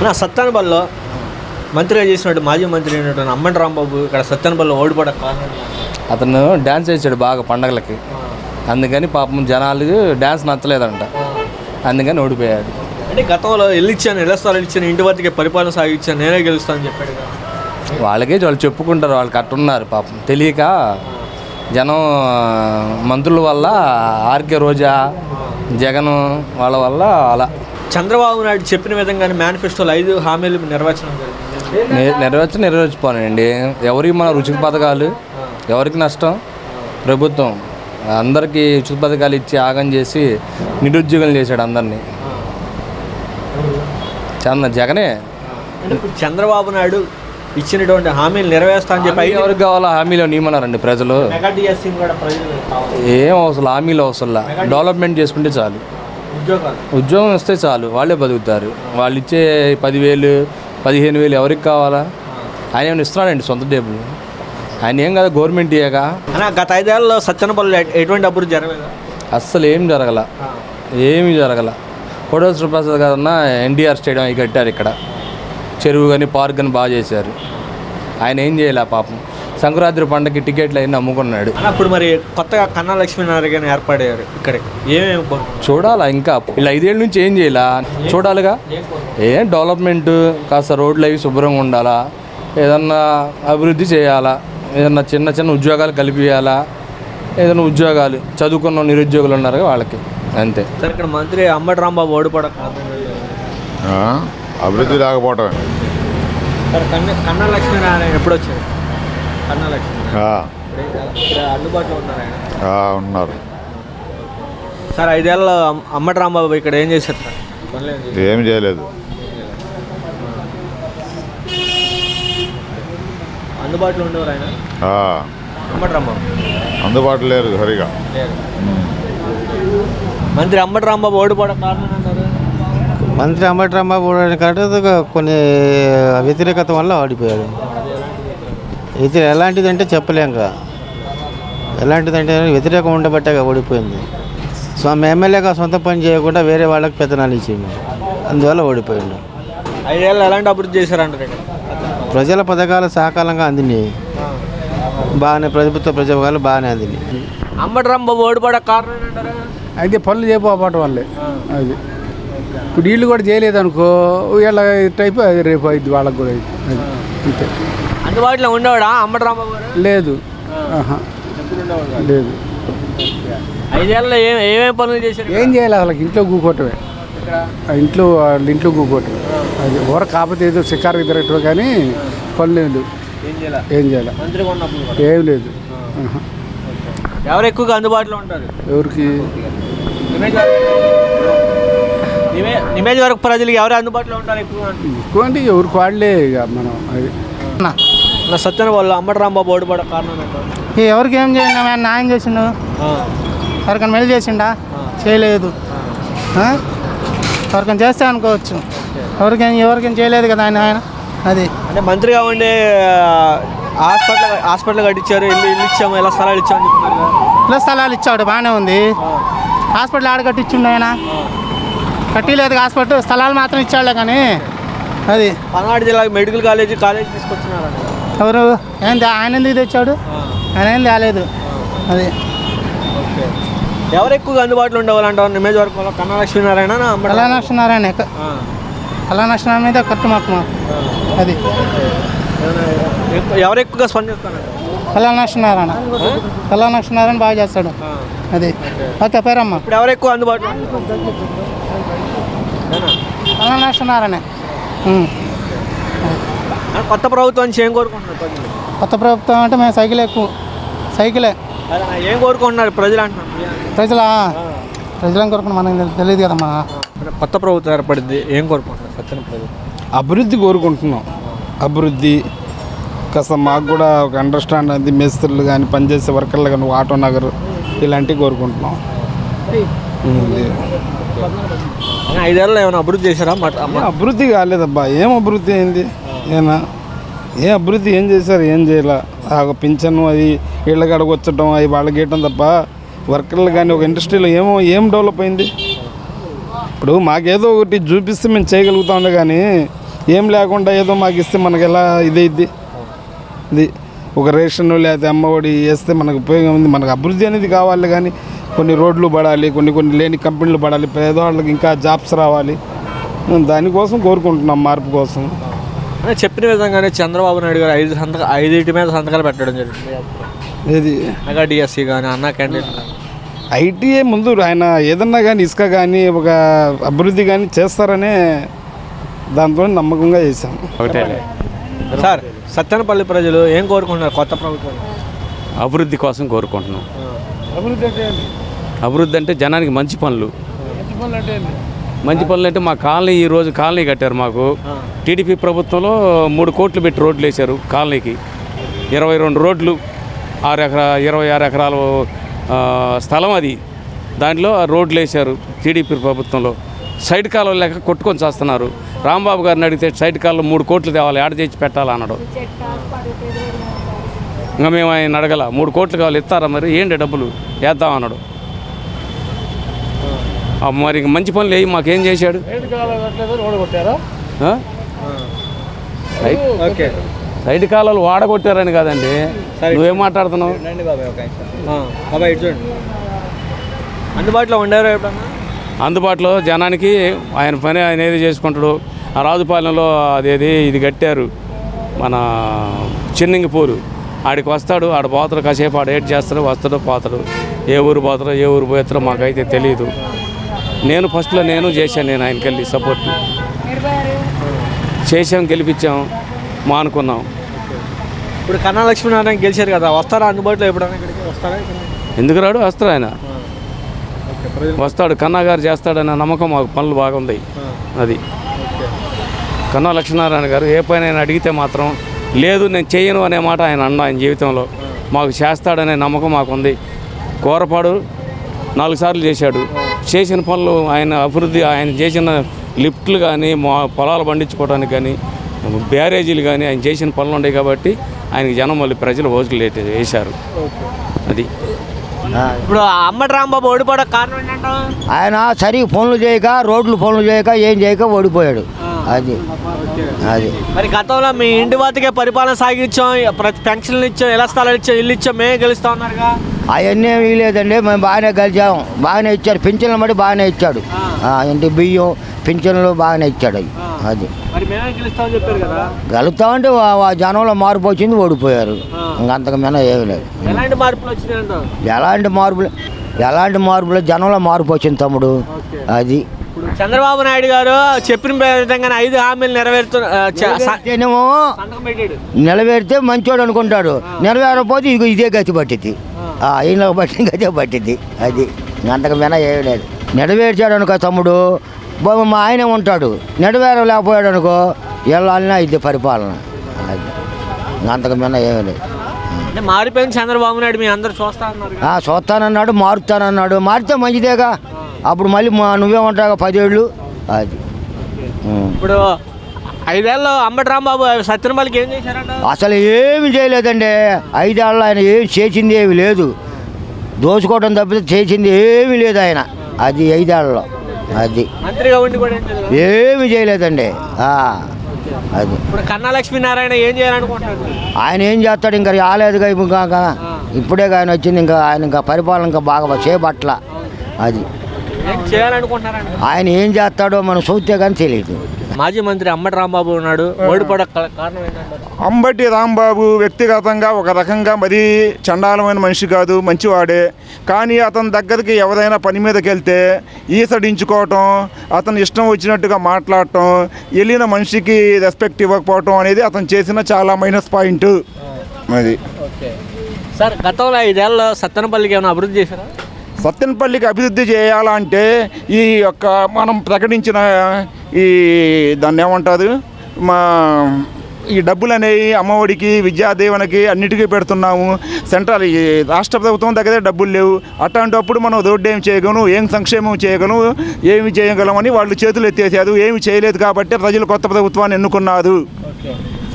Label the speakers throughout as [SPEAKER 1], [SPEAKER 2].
[SPEAKER 1] నా సత్తానపల్లిలో మంత్రిగా చేసినట్టు మాజీ మంత్రి అయినటువంటి అంబటి రాంబాబు ఇక్కడ సత్తానపల్లిలో ఓడిపోవడం కారణం
[SPEAKER 2] అతను డ్యాన్స్ చేసాడు బాగా పండగలకి, అందుకని పాపం జనాలకు డ్యాన్స్ నచ్చలేదంట, అందుకని ఓడిపోయాడు.
[SPEAKER 1] అంటే గతంలో వెళ్ళిచ్చాను, ఇళ్ల స్థలాలు ఇచ్చాను, ఇంటి వద్దకే పరిపాలన సాగించాను, నేనే గెలుస్తానని చెప్పాడు.
[SPEAKER 2] వాళ్ళకే వాళ్ళు చెప్పుకుంటారు, వాళ్ళు కట్టున్నారు పాపం తెలియక. జనం మంత్రుల వల్ల, ఆర్కే రోజా, జగన్ వాళ్ళ వల్ల అలా.
[SPEAKER 1] చంద్రబాబు నాయుడు చెప్పిన విధంగానే మేనిఫెస్టోలో 5 హామీలు
[SPEAKER 2] నెరవేర్చిపోనండి. ఎవరికి మన ఉచిత పథకాలు, ఎవరికి నష్టం? ప్రభుత్వం అందరికీ ఉచిత పథకాలు ఇచ్చి ఆగం చేసి నిరుద్యోగులు చేశాడు అందరినీ. జగనే.
[SPEAKER 1] చంద్రబాబు నాయుడు ఇచ్చినటువంటి హామీలు నెరవేర్స్తా అని చెప్పి
[SPEAKER 2] ఎవరికి కావాలో హామీలో నియమన్నారండి ప్రజలు. ఏం అవసరం, హామీలు అవసరం, డెవలప్మెంట్ చేసుకుంటే చాలు, ఉద్యోగం ఇస్తే చాలు, వాళ్ళే బతుకుతారు. వాళ్ళు ఇచ్చే 10,000 15,000 ఎవరికి కావాలా? ఆయన ఏమైనా ఇస్తున్నాడండి సొంత టేబుల్? ఆయన ఏం కదా గవర్నమెంట్ ఇయ్యగా.
[SPEAKER 1] గత 5 ఏళ్ళలో సత్యనపల్లి ఎటువంటి అభివృద్ధి జరగలేదు,
[SPEAKER 2] అస్సలు ఏమీ జరగల. కోటేశ్వర ప్రసాద్ గారన్నా ఎన్టీఆర్ స్టేడియం అవి కట్టారు, ఇక్కడ చెరువు కానీ పార్క్ కానీ బాగా చేశారు. ఆయన ఏం చేయలే పాపం. సంక్రాంతి పండుగకి టికెట్లు అయినా అమ్ముకున్నాడు.
[SPEAKER 1] అప్పుడు మరి కొత్తగా కన్నా లక్ష్మీనారాయణ ఏర్పడారు ఇక్కడ, ఏమేమి
[SPEAKER 2] చూడాలా? ఇంకా ఇలా 5 ఏళ్ళ నుంచి ఏం చేయాలా చూడాలిగా. ఏం డెవలప్మెంట్, కాస్త రోడ్లు అవి శుభ్రంగా ఉండాలా, ఏదన్నా అభివృద్ధి చేయాలా, ఏదన్నా చిన్న చిన్న ఉద్యోగాలు కల్పియాలా, ఏదైనా ఉద్యోగాలు చదువుకున్న నిరుద్యోగులు ఉన్నారు వాళ్ళకి, అంతే.
[SPEAKER 1] సార్ ఇక్కడ మంత్రి అంబటి రాంబాబు ఓడిపోవడం
[SPEAKER 3] అభివృద్ధి లేకపోవటం.
[SPEAKER 1] సార్ కన్నా లక్ష్మీనారాయణ ఎప్పుడు వచ్చారు? కన్నా లక్ష్మీనారాయణ అందుబాటులో ఉన్నారు ఆయన?
[SPEAKER 3] ఉన్నారు.
[SPEAKER 1] సార్ 5 ఏళ్ళలో అంబటి రాంబాబు ఇక్కడ ఏం చేశారు సార్?
[SPEAKER 3] ఏమి చేయలేదు.
[SPEAKER 1] అందుబాటులో ఉండేవారు ఆయన అంబటి రాంబాబు?
[SPEAKER 3] అందుబాటులో లేరు సరిగా.
[SPEAKER 1] మంత్రి అంబటి రాంబాబు ఓడిపోవడం కారణం అంటారు?
[SPEAKER 4] మంత్రి అంబటి రాంబాబు ఓడిపోయిన కొన్ని వ్యతిరేకత వల్ల ఓడిపోయాడు. ఇది ఎలాంటిదంటే చెప్పలేక, ఎలాంటిదంటే వ్యతిరేకం ఉండబట్టే ఓడిపోయింది. ఎమ్మెల్యేగా సొంత పని చేయకుండా వేరే వాళ్ళకి పెత్తనాలు ఇచ్చింది, అందువల్ల ఓడిపోయింది.
[SPEAKER 1] 5 ఏళ్ళు ఎలాంటి అభివృద్ధి చేశారంటారు?
[SPEAKER 4] ప్రజల పథకాలు సకాలంగా అందినాయి, బాగానే ప్రభుత్వ పథకాలు బాగానే అందినాయి.
[SPEAKER 1] అంబటి రాంబాబు ఓడిపోవడం కారణం ఏంటారు?
[SPEAKER 5] అయితే పనులు చేయకపోవటం వల్లే. అది ఇప్పుడు వీళ్ళు కూడా చేయలేదు అనుకో, వీళ్ళ టైపు అది రేపు అయింది వాళ్ళకి కూడా అయింది. అది అంతే.
[SPEAKER 1] అందుబాటులో ఉండేవాడా అంబటి రాంబాబు గారు?
[SPEAKER 5] లేదు, లేదు.
[SPEAKER 1] 5 ఏళ్ళలో ఏమేమి పనులు చేశారు?
[SPEAKER 5] ఏం చేయాలి అసలు? ఇంట్లో కూకోవటమే, ఇంట్లో కూకోవటమే. అది ఊర కాకపోతే ఏదో షికారు తిరగటం, కానీ పనులు లేదు, ఏం చేయాలి, ఏం లేదు.
[SPEAKER 1] ఎవరు ఎక్కువగా అందుబాటులో ఉంటారు?
[SPEAKER 5] ఎవరికి?
[SPEAKER 1] నియోజకవర్గ ప్రజలకు ఎవరు అందుబాటులో ఉంటారు ఎక్కువ
[SPEAKER 5] అంటే ఎవరికి వాళ్ళే ఇక మనం. అది
[SPEAKER 1] సత్యనపల్లిలో అంబటి రాంబాబు ఓడిపోవడం కారణం ఏంటో?
[SPEAKER 6] ఎవరికి ఏం చేయండి, న్యాయం చేసిండు, ఎవరికైనా మెల్లి చేసిండా? చేయలేదు. ఎవరికైనా చేస్తే అనుకోవచ్చు, ఎవరికైనా చేయలేదు కదా ఆయన. అది
[SPEAKER 1] అంటే మంత్రిగా ఉండే హాస్పిటల్ కట్టించారు, ఇల్లు ఇచ్చాము, ఇలా స్థలాలు ఇచ్చామని చెప్తున్నారు.
[SPEAKER 6] ఇలా స్థలాలు ఇచ్చాడు, బాగానే ఉంది. హాస్పిటల్ ఆడ కట్టించిండు ఆయన, కట్టిలేదు హాస్పిటల్, స్థలాలు మాత్రం ఇచ్చాడులే. కానీ అది
[SPEAKER 1] పల్నాడు జిల్లా మెడికల్ కాలేజ్ తీసుకొచ్చినారు.
[SPEAKER 6] ఎవరు ఆయన ఎందుకు తెచ్చాడు? ఆయన ఏం తేలేదు. అది
[SPEAKER 1] ఎవరు ఎక్కువగా అందుబాటులో ఉండేవాళ్ళంటారు నియోజకవర్గంలో? కన్నా లక్ష్మీనారాయణ,
[SPEAKER 6] లక్ష్మీనారాయణ మీద కట్టు మాకు. అది
[SPEAKER 1] ఎవరు ఎక్కువగా స్పందిస్తున్నారు?
[SPEAKER 6] లక్ష్మీనారాయణ బాగా చేస్తాడు. అది ఓకే పేరమ్మా.
[SPEAKER 1] ఇప్పుడు ఎవరు ఎక్కువ అందుబాటులో?
[SPEAKER 6] లక్ష్మీనారాయణ.
[SPEAKER 1] కొత్త ప్రభుత్వం నుంచి ఏం కోరుకుంటున్నారు?
[SPEAKER 6] కొత్త ప్రభుత్వం అంటే మేము సైకిలే
[SPEAKER 1] ఏం కోరుకుంటున్నారు ప్రజలు అంటున్నారు?
[SPEAKER 6] ప్రజలను కోరుకుంటున్నాం, మనకి తెలియదు కదమ్మా.
[SPEAKER 1] కొత్త ప్రభుత్వం ఏర్పడింది, ఏం కోరుకుంటున్నారు సత్యన ప్రజలు?
[SPEAKER 5] అభివృద్ధి కోరుకుంటున్నాం. అభివృద్ధి కాస్త మాకు కూడా ఒక అండర్స్టాండ్ అది, మేస్త్రులు కానీ పనిచేసే వర్కర్లు కానీ ఆటో నగర్ ఇలాంటివి కోరుకుంటున్నాం.
[SPEAKER 1] 5 ఏళ్ళలో ఏమైనా అభివృద్ధి చేశారా?
[SPEAKER 5] అభివృద్ధి కాలేదబ్బా. ఏం అభివృద్ధి అయింది? ఏ అభివృద్ధి ఏం చేశారు? ఏం చేయాల? పింఛను అది ఇళ్ళ కాడకు వచ్చటం, అవి వాళ్ళకి గీయటం తప్ప వర్కర్లు కానీ ఒక ఇండస్ట్రీలో ఏం డెవలప్ అయింది? ఇప్పుడు మాకేదో ఒకటి చూపిస్తే మేము చేయగలుగుతాండే, కానీ ఏం లేకుండా ఏదో మాకు ఇస్తే మనకు ఎలా ఇదైద్ది? ఇది ఒక రేషన్ లేకపోతే అమ్మఒడి వేస్తే మనకు ఉపయోగం ఉంది. మనకు అభివృద్ధి అనేది కావాలి, కానీ కొన్ని రోడ్లు పడాలి, కొన్ని లేని కంపెనీలు పడాలి, పేదవాళ్ళకి ఇంకా జాబ్స్ రావాలి. దానికోసం కోరుకుంటున్నాం, మార్పు కోసం.
[SPEAKER 1] చెప్పిన విధంగానే చంద్రబాబు నాయుడు గారు 5 మీద సంతకాలు పెట్టడం జరిగింది.
[SPEAKER 5] ఏది
[SPEAKER 1] మెగా డిఎస్సి కానీ అన్నా క్యాంటీన్
[SPEAKER 5] ఐటీఏ ముందు ఆయన ఏదన్నా కానీ ఇసుక కానీ ఒక అభివృద్ధి కానీ చేస్తారనే దాంతో నమ్మకంగా చేశాం.
[SPEAKER 1] సార్, సత్తెనపల్లి ప్రజలు ఏం కోరుకుంటున్నారు కొత్త ప్రభుత్వం?
[SPEAKER 7] అభివృద్ధి కోసం కోరుకుంటున్నాం. అభివృద్ధి అంటే జనానికి మంచి పనులు. మంచి పనులు అంటే మా కాలనీ, ఈరోజు కాలనీ కట్టారు మాకు. టీడీపీ ప్రభుత్వంలో 3 కోట్లు పెట్టి రోడ్లు వేశారు కాలనీకి. 22 రోడ్లు, 26 ఎకరాలు స్థలం అది. దాంట్లో రోడ్లు వేశారు టీడీపీ ప్రభుత్వంలో. సైడ్ కాలువలు లేక కొట్టుకొని చేస్తున్నారు. రాంబాబు గారిని అడిగితే సైడ్ కాలువలో 3 కోట్లు తేవాలి, యాడ్ చేసి పెట్టాలన్నాడు. ఇంకా మేము ఆయన అడగల, 3 కోట్లు కావాలి, ఇస్తారా మరి? ఏంటి డబ్బులు వేద్దామన్నాడు. మరి మంచి పనులు వేయి, మాకేం చేశాడు? సైడ్ కాలువలు వాడగొట్టారని కాదండి, నువ్వేం మాట్లాడుతున్నావు?
[SPEAKER 1] అందుబాటులో ఉండేవారు ఎప్పుడన్నా?
[SPEAKER 7] అందుబాటులో జనానికి ఆయన పని ఆయన ఏది చేసుకుంటాడు. ఆ రాజుపాలెంలో అదేది ఇది కట్టారు, మన చిన్నింగిపూరు. ఆడికి వస్తాడు, ఆడ పోతాడు, కాసేపు ఆడ ఏడ్ చేస్తాడు, వస్తాడు, పోతాడు. ఏ ఊరు పోతాడో ఏ ఊరు పోతాడో మాకైతే తెలియదు. నేను ఫస్ట్లో చేశాను, నేను ఆయనకి వెళ్ళి సపోర్ట్ చేసాం, గెలిపించాం, మానుకున్నాం.
[SPEAKER 1] ఇప్పుడు కన్నా లక్ష్మీనారాయణ గెలిచారు కదా, వస్తారా అందుబాటులో ఎప్పుడైనా ఇక్కడికి వస్తారా?
[SPEAKER 7] ఎందుకు రాడు? వస్తాడు ఆయన, వస్తాడు. కన్నా గారు చేస్తాడన్న నమ్మకం మాకు. పనులు బాగుంది. అది కన్నా లక్ష్మీనారాయణ గారు ఏ పని ఆయన అడిగితే మాత్రం లేదు నేను చేయను అనే మాట ఆయన అన్న. ఆయన జీవితంలో మాకు చేస్తాడనే నమ్మకం మాకుంది. కోరపాడు 4 సార్లు చేశాడు. చేసిన పనులు ఆయన అభివృద్ధి, ఆయన చేసిన లిఫ్ట్లు కానీ, మా పొలాలు పండించుకోవడానికి కానీ, బ్యారేజీలు కానీ ఆయన చేసిన పనులు ఉన్నాయి కాబట్టి ఆయనకి జనం మళ్ళీ ప్రజలు ఓట్లు వేశారు. అది
[SPEAKER 1] ఇప్పుడు అమ్మటి రాంబాబు ఓడిపోవడం కారణం ఏంటంటే
[SPEAKER 8] ఆయన సరిగ్గా పనులు చేయక, రోడ్లు పనులు చేయక, ఏం చేయక ఓడిపోయాడు. అది
[SPEAKER 1] మరి గతంలో మీ ఇంటి వద్దకే పరిపాలన సాగించాం, పెన్షన్లు ఇచ్చాం, ఎలా స్థలాలు ఇచ్చాం, ఇల్లు ఇచ్చాం, మేమే గెలుస్తా ఉన్నారుగా.
[SPEAKER 8] అవన్నీ ఏమీ లేదండి, మేము బాగానే గెలిచాము. బాగానే ఇచ్చారు, పింఛన్లు బట్టి బాగానే ఇచ్చాడు. ఇంటి బియ్యం, పింఛన్లు బాగానే ఇచ్చాడు. అది
[SPEAKER 1] మరి మేమే గెలుస్తామని చెప్పారు కదా.
[SPEAKER 8] గెలుస్తామంటే జనంలో మార్పు వచ్చింది, ఓడిపోయారు. ఇంకంతకు మీద ఏమీ లేదు.
[SPEAKER 1] ఎలాంటి మార్పులు వచ్చినాయంట?
[SPEAKER 8] ఎలాంటి మార్పులు జనంలో మార్పు వచ్చింది తమ్ముడు. అది
[SPEAKER 1] ఇప్పుడు చంద్రబాబు నాయుడు గారు చెప్పిన విధంగానే 5 హామీలు
[SPEAKER 8] నెరవేరితే మంచోడు అనుకుంటాడు, నెరవేరకపోతే ఇదే గతి పట్టింది. ఈయన బట్టి గతే పట్టింది. అది అంతకు మీద ఏమీ లేదు. నెరవేర్చాడు అనుకో తమ్ముడు, మా ఆయనే ఉంటాడు. నెరవేరలేకపోయాడు అనుకో, వెళ్ళాలన్నా ఇది పరిపాలన. అది అంతకు మీద ఏమీ లేదు.
[SPEAKER 1] మారిపోయింది చంద్రబాబు నాయుడు, మీ అందరు
[SPEAKER 8] చూస్తానన్నాడు, మారుతానన్నాడు. మారితే మంచిదేగా. అప్పుడు మళ్ళీ నువ్వేమంటావు 10 ఏళ్ళు. అది
[SPEAKER 1] ఇప్పుడు 5 ఏళ్ళు అమ్మటి రాంబాబు సత్యనపల్లికి ఏం చేశారంట?
[SPEAKER 8] అసలు ఏమి చేయలేదండి. 5 ఏళ్ళు ఆయన ఏం చేసింది ఏమి లేదు. దోచుకోవడం తప్పితే చేసింది ఏమీ లేదు ఆయన. అది 5 ఏళ్ళలో అది
[SPEAKER 1] మంత్రిగా ఉండి కూడా
[SPEAKER 8] ఏమి చేయలేదండి. అది
[SPEAKER 1] ఇప్పుడు కన్నా లక్ష్మీనారాయణ ఏం చేయాలనుకుంటున్నారు?
[SPEAKER 8] ఆయన ఏం చేస్తాడు, ఇంకా రాలేదుగా. ఇప్పుడే ఆయన వచ్చింది, ఇంకా ఆయన ఇంకా పరిపాలన ఇంకా బాగా చేపట్ల. అది
[SPEAKER 1] చేయాలనుకుంటున్నారండి.
[SPEAKER 8] ఆయన ఏం చేస్తాడో మనం చూస్తే కానీ తెలియదు.
[SPEAKER 1] మాజీ మంత్రి అంబటి రాంబాబు ఉన్నాడు, ఓడిపోవడం కారణం ఏంటంటే?
[SPEAKER 9] అంబటి రాంబాబు వ్యక్తిగతంగా ఒక రకంగా మరీ చండాలమైన మనిషి కాదు, మంచివాడే. కానీ అతని దగ్గరికి ఎవరైనా పని మీదకి వెళ్తే ఈసడించుకోవటం, అతను ఇష్టం వచ్చినట్టుగా మాట్లాడటం, వెళ్ళిన మనిషికి రెస్పెక్ట్ ఇవ్వకపోవటం అనేది అతను చేసిన చాలా మైనస్ పాయింట్. అది
[SPEAKER 1] సార్, గతంలో 5 ఏళ్ళలో సత్తెనపల్లికి ఏమైనా అభివృద్ధి చేశారా?
[SPEAKER 9] సత్తెనపల్లికి అభివృద్ధి చేయాలంటే ఈ యొక్క మనం ప్రకటించిన దాన్ని ఏమంటారు, ఈ డబ్బులు అనేవి అమ్మఒడికి, విద్యాదీవెనకి అన్నిటికీ పెడుతున్నాము. సెంట్రల్ రాష్ట్ర ప్రభుత్వం దగ్గరే డబ్బులు లేవు. అట్లాంటప్పుడు మనం రోడ్డు ఏం చేయగలం, ఏం సంక్షేమం చేయగలం, ఏమి చేయగలం అని వాళ్ళు చేతులు ఎత్తేసారు. ఏమి చేయలేదు కాబట్టి ప్రజలు కొత్త ప్రభుత్వాన్ని ఎన్నుకున్నారు.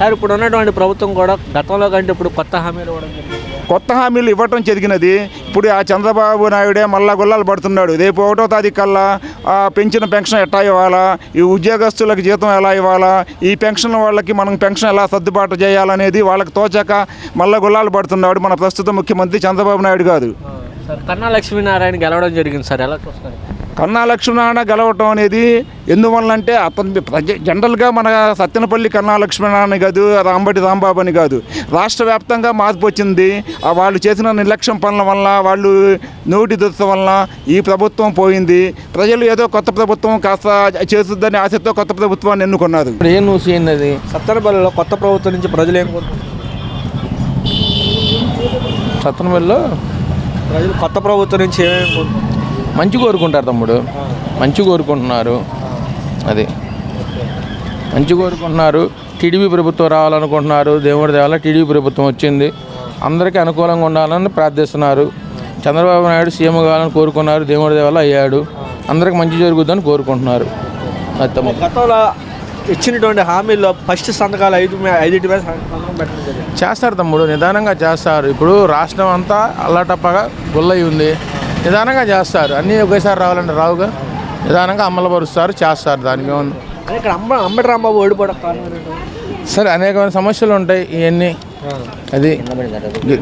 [SPEAKER 1] సార్ ఇప్పుడు ఉన్నటువంటి ప్రభుత్వం కూడా గతంలో కంటే ఇప్పుడు కొత్త హామీలు ఇవ్వడం జరిగింది.
[SPEAKER 9] కొత్త హామీలు ఇవ్వటం జరిగినది. ఇప్పుడు ఆ చంద్రబాబు నాయుడే మళ్ళా గుల్లాలు పడుతున్నాడు. రేపు 1వ తారీఖు కల్లా పెంచిన పెన్షన్ ఎట్లా ఇవ్వాలా, ఈ ఉద్యోగస్తులకు జీతం ఎలా ఇవ్వాలా, ఈ పెన్షన్ వాళ్ళకి మనం పెన్షన్ ఎలా సర్దుబాటు చేయాలనేది వాళ్ళకి తోచాక మళ్ళా గుల్లాలు పడుతున్నాడు మన ప్రస్తుత ముఖ్యమంత్రి చంద్రబాబు నాయుడు గారు.
[SPEAKER 1] సార్ కన్నా లక్ష్మీనారాయణ గెలవడం జరిగింది సార్, ఎలా చూస్తారు?
[SPEAKER 9] కన్నా లక్ష్మీనారాయణ గెలవటం అనేది ఎందువల్లంటే అతను జనరల్గా మన సత్తెనపల్లి కన్నా లక్ష్మీనారాయణ కాదు, రాంబటి రాంబాబు అని కాదు, రాష్ట్ర వ్యాప్తంగా మార్పు వచ్చింది. వాళ్ళు చేసిన నిర్లక్ష్యం పనుల వల్ల, వాళ్ళు నోటి దురద వల్ల ఈ ప్రభుత్వం పోయింది. ప్రజలు ఏదో కొత్త ప్రభుత్వం కాస్త చేస్తుందని ఆశతో కొత్త ప్రభుత్వాన్ని ఎన్నుకున్నారు.
[SPEAKER 2] ఇప్పుడు ఏం న్యూస్ ఏంది అది?
[SPEAKER 1] సత్తెనపల్లిలో కొత్త ప్రభుత్వం నుంచి ప్రజలు ఏం కోరుకుంటున్నారు?
[SPEAKER 2] సత్తెనపల్లిలో
[SPEAKER 1] ప్రజలు కొత్త ప్రభుత్వం నుంచి ఏమేమి కోరుకుంటున్నారు?
[SPEAKER 2] మంచి కోరుకుంటారు తమ్ముడు, మంచి కోరుకుంటున్నారు. అది మంచి కోరుకుంటున్నారు. టీడీపీ ప్రభుత్వం రావాలనుకుంటున్నారు. దేవుడి దేవాల టీడీపీ ప్రభుత్వం వచ్చింది, అందరికీ అనుకూలంగా ఉండాలని ప్రార్థిస్తున్నారు. చంద్రబాబు నాయుడు సీఎం కావాలని కోరుకున్నారు, దేవుడి దేవాల అయ్యాడు, అందరికి మంచి జరుగుతుందని కోరుకుంటున్నారు. అది తమ్ముడు.
[SPEAKER 1] గతంలో ఇచ్చినటువంటి హామీల్లో ఫస్ట్ సంతకాలు 5 సంతకం పెట్టడం జరిగింది.
[SPEAKER 2] చేస్తారు తమ్ముడు, నిదానంగా చేస్తారు. ఇప్పుడు రాష్ట్రం అంతా అల్లాటప్పగా గుల్లయి ఉంది, నిదానంగా చేస్తారు. అన్నీ ఒకేసారి రావాలంటే రావుగా, నిదానంగా అమలుపరుస్తారు, చేస్తారు. దానికి ఏముంది?
[SPEAKER 1] అదే ఇక్కడ అంబటి రాంబాబు ఓడిపోవడం కారణం ఏంటంటే
[SPEAKER 2] సరే అనేకమైన సమస్యలు ఉంటాయి. ఇవన్నీ అది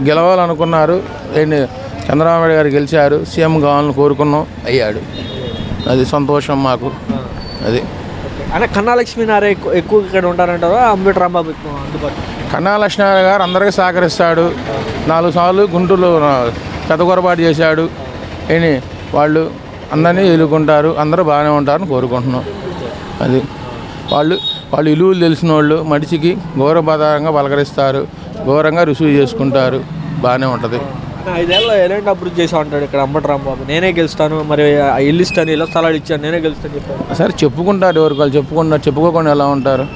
[SPEAKER 2] గెలవాలనుకున్నారు, ఏంటి చంద్రబాబు నాయుడు గారు గెలిచారు, సీఎం కావాలని కోరుకున్నాం, అయ్యాడు. అది సంతోషం మాకు. అది
[SPEAKER 1] అంటే కన్నా లక్ష్మీనారాయణ ఎక్కువ ఇక్కడ ఉంటారంటారా, అంబటి రాంబాబు ఎక్కువ అందుబాటు?
[SPEAKER 2] కన్నా లక్ష్మీనారాయణ గారు అందరికీ సహకరిస్తాడు. 4 సార్లు గుంటూరులో పెద్ద పొరపాటు చేశాడు. ఏంటి వాళ్ళు అందరినీ ఎదుర్కొంటారు, అందరూ బాగానే ఉంటారని కోరుకుంటున్నాం. అది వాళ్ళు విలువలు తెలిసిన వాళ్ళు, మనిషికి గౌరవప్రదంగా పలకరిస్తారు, గౌరవంగా రిసీవ్ చేసుకుంటారు, బాగానే ఉంటుంది.
[SPEAKER 1] 5 ఏళ్ళలో ఎలాంటి అభివృద్ధి చేసా ఉంటాడు ఇక్కడ అంబటి రాంబాబు? నేనే గెలుస్తాను, మరి ఇల్లు ఇస్తాను, ఇళ్ళ స్థలాలు ఇచ్చాను, నేనే గెలుస్తాను చెప్పారు.
[SPEAKER 2] సరే చెప్పుకుంటారు, ఎవరికి వాళ్ళు చెప్పుకుంటారు. చెప్పుకోకుండా ఎలా ఉంటారు?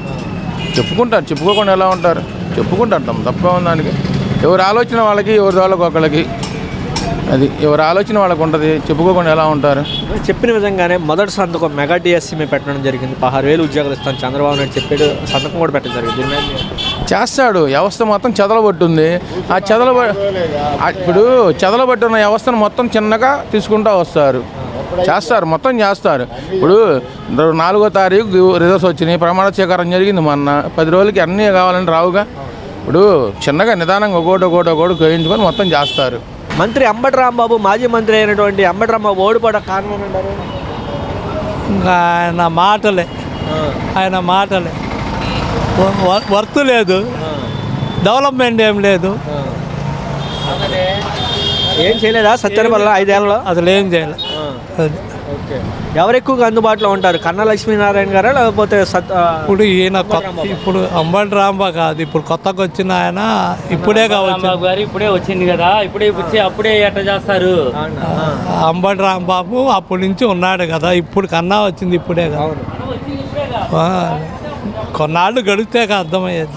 [SPEAKER 2] చెప్పుకోకుండా ఎలా ఉంటారు? చెప్పుకుంటారు. తప్ప దానికి ఎవరి ఆలోచన వాళ్ళకి, ఎవరి వాళ్ళకి ఒకళ్ళకి, అది ఎవరి ఆలోచన వాళ్ళకి ఉంటుంది. చెప్పుకోకుండా ఎలా ఉంటారు?
[SPEAKER 1] చెప్పిన విధంగానే మొదటి సంతకం మెగా డిఎస్సీ మేము పెట్టడం జరిగింది. 16,000 ఉద్యోగాలు ఇస్తాను చంద్రబాబు నాయుడు చెప్పాడు, సంతకం కూడా పెట్టడం జరిగింది.
[SPEAKER 2] చేస్తాడు. వ్యవస్థ మొత్తం చెదలబట్టుంది. ఇప్పుడు చెదలబట్టున్న వ్యవస్థను మొత్తం చిన్నగా తీసుకుంటూ వస్తారు, చేస్తారు, మొత్తం చేస్తారు. ఇప్పుడు 4వ తారీఖు రిజల్ట్స్ వచ్చినాయి, ప్రమాణ స్వీకారం జరిగింది మొన్న. 10 రోజులకి అన్నీ కావాలని రావుగా. ఇప్పుడు చిన్నగా నిదానంగా ఒకటి వేయించుకొని మొత్తం చేస్తారు.
[SPEAKER 1] మంత్రి అంబటి రాంబాబు, మాజీ మంత్రి అయినటువంటి అంబటి రాంబాబు ఓడిపోవడం కారణం అంటారు?
[SPEAKER 10] ఇంకా ఆయన మాటలే వర్త్ లేదు, డెవలప్మెంట్ ఏం లేదు.
[SPEAKER 1] ఏం చేయలేదా సత్యనపల్లి 5 ఏళ్ళలో?
[SPEAKER 10] అసలు ఏం చేయలేదు.
[SPEAKER 1] ఎవరు ఎక్కువగా అందుబాటులో ఉంటారు, కన్నా లక్ష్మీనారాయణ గారా లేకపోతే
[SPEAKER 10] ఇప్పుడు ఈయన ఇప్పుడు అంబటి రాంబాబు కాదు, ఇప్పుడు కొత్తగా వచ్చిన ఆయన ఇప్పుడే కావచ్చు
[SPEAKER 11] గారు, ఇప్పుడే వచ్చింది కదా, ఇప్పుడే వచ్చి అప్పుడే ఎట్లా చేస్తారు?
[SPEAKER 10] అంబటి రాంబాబు అప్పటి నుంచి ఉన్నాడు కదా, ఇప్పుడు కన్నా వచ్చింది ఇప్పుడే కదా. కొన్నాళ్ళు గడిస్తే అర్థమయ్యేది.